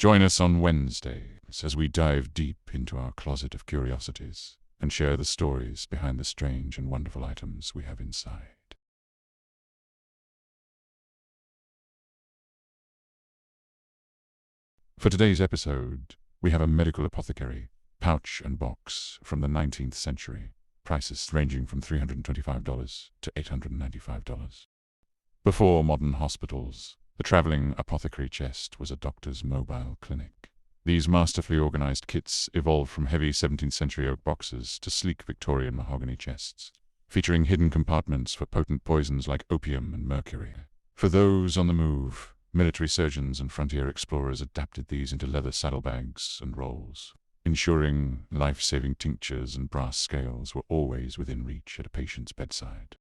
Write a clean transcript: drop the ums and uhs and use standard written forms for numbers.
Join us on Wednesday as we dive deep into our closet of curiosities and share the stories behind the strange and wonderful items we have inside. For today's episode, we have a medical apothecary, pouch and box from the 19th century, prices ranging from $325 to $895. Before modern hospitals, the traveling apothecary chest was a doctor's mobile clinic. These masterfully organized kits evolved from heavy 17th century oak boxes to sleek Victorian mahogany chests, featuring hidden compartments for potent poisons like opium and mercury. For those on the move, military surgeons and frontier explorers adapted these into leather saddlebags and rolls, ensuring life-saving tinctures and brass scales were always within reach at a patient's bedside.